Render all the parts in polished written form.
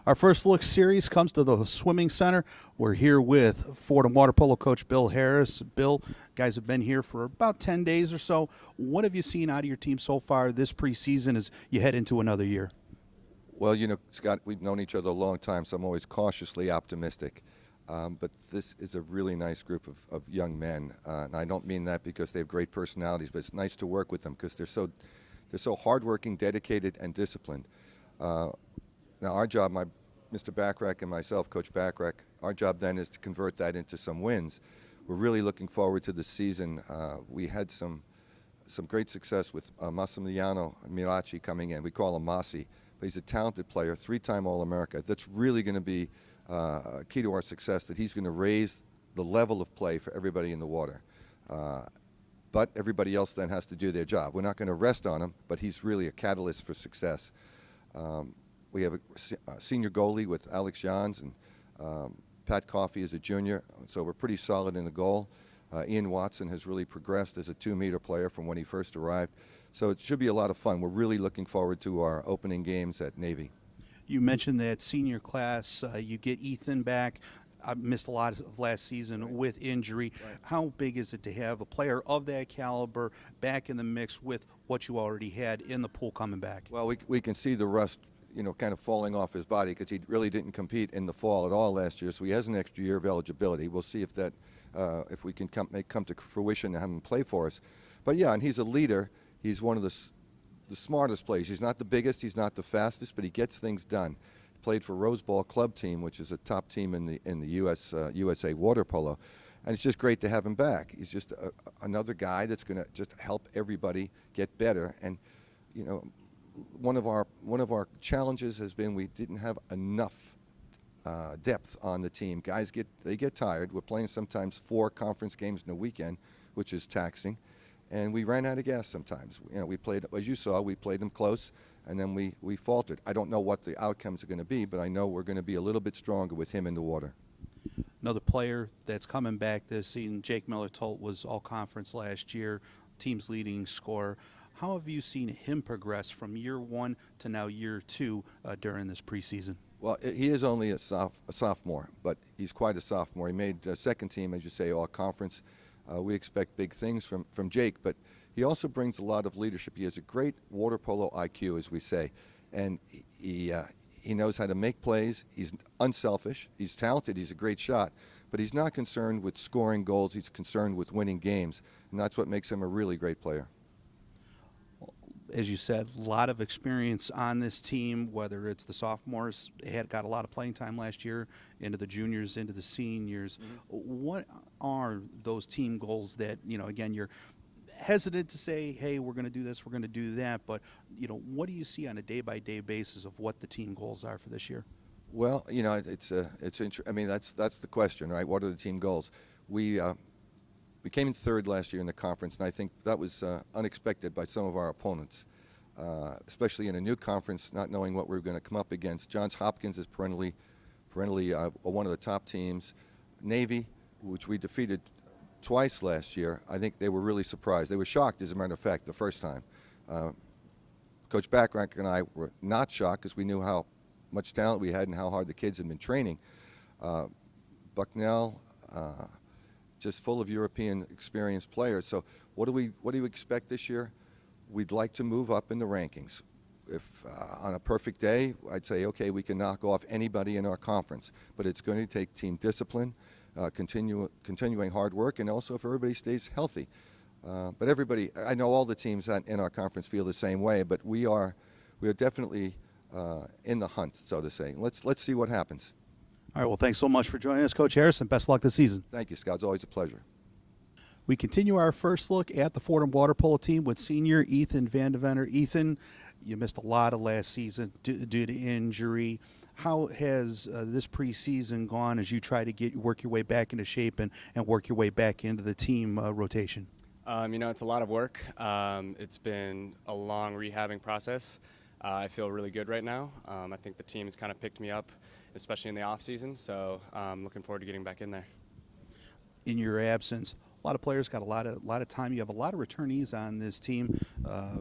Our first look series comes to the swimming center. We're here with Fordham water polo coach Bill Harris. Bill, guys have been here for about 10 days or so. What have you seen out of your team so far this preseason as you head into another year? Well, you know, Scott, we've known each other a long time, so I'm always cautiously optimistic. But this is a really nice group of young men, and I don't mean that because they have great personalities, but it's nice to work with them because they're so hardworking, dedicated, and disciplined. Now, our job, Mr. Backrack and myself, Coach Backrack, our job then is to convert that into some wins. We're really looking forward to the season. We had some great success with Massimiliano Miraci coming in. We call him Masi, but he's a talented player, 3-time All-America. That's really going to be key to our success, that he's going to raise the level of play for everybody in the water. But everybody else then has to do their job. We're not going to rest on him, but he's really a catalyst for success. We have a senior goalie with Alex Jans, and Pat Coffey is a junior, so we're pretty solid in the goal. Ian Watson has really progressed as a 2-meter player from when he first arrived. So it should be a lot of fun. We're really looking forward to our opening games at Navy. You mentioned that senior class, you get Ethan back. I missed a lot of last season with injury. Right. How big is it to have a player of that caliber back in the mix with what you already had in the pool coming back? Well, we can see the rust, you know, kind of falling off his body because he really didn't compete in the fall at all last year. So he has an extra year of eligibility. We'll see if that, if we can come to fruition and have him play for us. But yeah, and he's a leader. He's one of the smartest players. He's not the biggest, he's not the fastest, but he gets things done. Played for Rose Ball Club Team, which is a top team in the USA water polo, and it's just great to have him back. He's just another guy that's going to just help everybody get better. And you know, one of our challenges has been we didn't have enough depth on the team. Guys get tired. We're playing sometimes 4 conference games in a weekend, which is taxing, and we ran out of gas sometimes. You know, we played, as you saw, we played them close, and then we faltered. I don't know what the outcomes are going to be, but I know we're going to be a little bit stronger with him in the water. Another player that's coming back this season, Jake Miller-Tolt, was all-conference last year, team's leading scorer. How have you seen him progress from year 1 to now year 2 during this preseason? Well, he is only a sophomore, but he's quite a sophomore. He made second team, as you say, all-conference. We expect big things from Jake, but he also brings a lot of leadership. He has a great water polo IQ, as we say, and he knows how to make plays. He's unselfish. He's talented. He's a great shot, but he's not concerned with scoring goals. He's concerned with winning games, and that's what makes him a really great player. As you said, a lot of experience on this team, whether it's the sophomores, they got a lot of playing time last year, into the juniors, into the seniors. Mm-hmm. What are those team goals that, you know, again, you're hesitant to say, hey, we're going to do this, we're going to do that, but, you know, what do you see on a day-by-day basis of what the team goals are for this year? Well, you know, I mean, that's the question, right? What are the team goals? We came in 3rd last year in the conference, and I think that was unexpected by some of our opponents, especially in a new conference, not knowing what we were going to come up against. Johns Hopkins is perennially one of the top teams. Navy, which we defeated twice last year, I think they were really surprised. They were shocked, as a matter of fact, the first time. Coach Backrack and I were not shocked because we knew how much talent we had and how hard the kids had been training. Bucknell, just full of European experienced players. So what do we expect this year? We'd like to move up in the rankings. If on a perfect day, I'd say, okay, we can knock off anybody in our conference, but it's going to take team discipline, continuing hard work, and also if everybody stays healthy. But everybody, I know all the teams in our conference feel the same way, but we are definitely in the hunt, so to say. Let's see what happens. All right, well, thanks so much for joining us, Coach Harris, and best luck this season. Thank you, Scott. It's always a pleasure. We continue our first look at the Fordham water polo team with senior Ethan Vandeventer. Ethan, you missed a lot of last season due to injury. How has this preseason gone as you try to work your way back into shape and work your way back into the team rotation? You know, it's a lot of work. It's been a long rehabbing process. I feel really good right now. I think the team has kind of picked me up, especially in the off season, so I'm looking forward to getting back in there. In your absence, a lot of players got a lot of time. You have a lot of returnees on this team.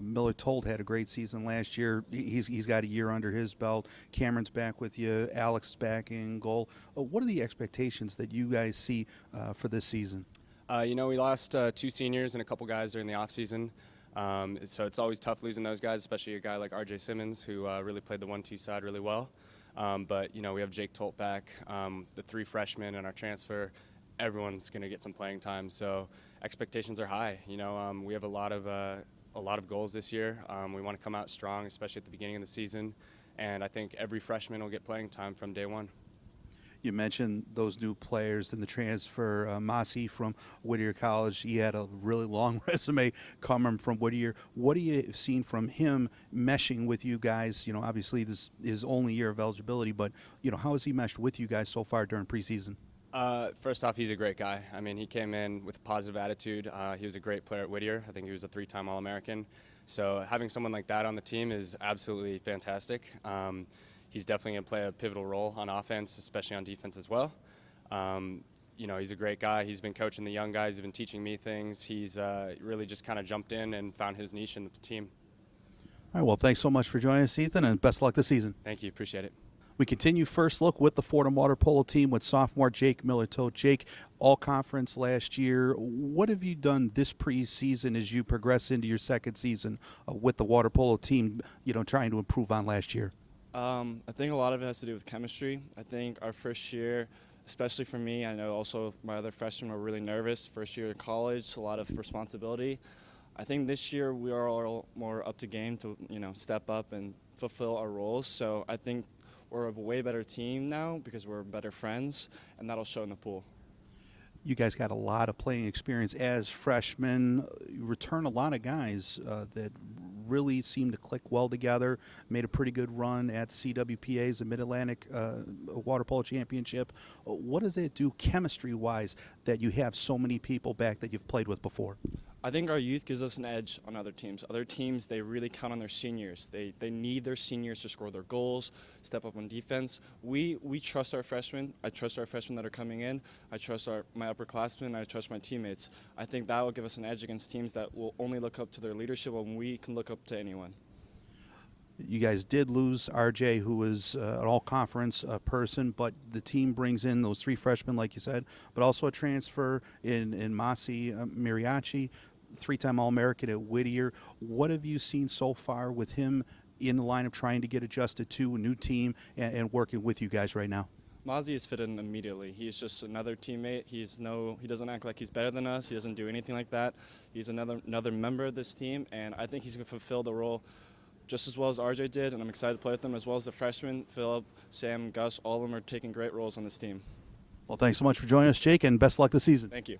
Miller-Tolt had a great season last year. He's got a year under his belt. Cameron's back with you. Alex is back in goal. What are the expectations that you guys see for this season? We lost 2 seniors and a couple guys during the offseason. So it's always tough losing those guys, especially a guy like R.J. Simmons, who really played the 1-2 side really well. But we have Jake Tolt back, the 3 freshmen, and our transfer. Everyone's going to get some playing time, so expectations are high. We have a lot of goals this year. We want to come out strong, especially at the beginning of the season, and I think every freshman will get playing time from day one. You mentioned those new players and the transfer, Massey from Whittier College. He had a really long resume coming from Whittier. What have you seen from him meshing with you guys? Obviously this is only year of eligibility, but how has he meshed with you guys so far during preseason? First off, he's a great guy. I mean, he came in with a positive attitude. He was a great player at Whittier. I think he was a 3-time All-American. So having someone like that on the team is absolutely fantastic. He's definitely going to play a pivotal role on offense, especially on defense as well. He's a great guy. He's been coaching the young guys. He's been teaching me things. He's really just kind of jumped in and found his niche in the team. All right, well, thanks so much for joining us, Ethan, and best of luck this season. Thank you. Appreciate it. We continue first look with the Fordham Water Polo team with sophomore Jake Miller-Tolt. Jake, all-conference last year. What have you done this preseason as you progress into your second season with the water polo team, trying to improve on last year? I think a lot of it has to do with chemistry. I think our first year, especially for me, I know also my other freshmen were really nervous. First year of college, a lot of responsibility. I think this year we are all more up to game to step up and fulfill our roles. So I think we're a way better team now because we're better friends, and that'll show in the pool. You guys got a lot of playing experience as freshmen. You return a lot of guys that really seem to click well together. Made a pretty good run at CWPA's, the Mid-Atlantic Water Polo Championship. What does it do chemistry-wise that you have so many people back that you've played with before? I think our youth gives us an edge on other teams. Other teams, they really count on their seniors. They need their seniors to score their goals, step up on defense. We trust our freshmen. I trust our freshmen that are coming in. I trust my upperclassmen. I trust my teammates. I think that will give us an edge against teams that will only look up to their leadership when we can look up to anyone. You guys did lose RJ, who was an all-conference person, but the team brings in those 3 freshmen, like you said, but also a transfer in Massey Mariachi, 3-time All-American at Whittier. What have you seen so far with him in the lineup trying to get adjusted to a new team and working with you guys right now? Mozzie is fit in immediately. He's just another teammate. He doesn't act like he's better than us. He doesn't do anything like that. He's another member of this team, and I think he's going to fulfill the role just as well as RJ did, and I'm excited to play with them, as well as the freshmen, Philip, Sam, Gus. All of them are taking great roles on this team. Well, thanks so much for joining us, Jake, and best luck this season. Thank you.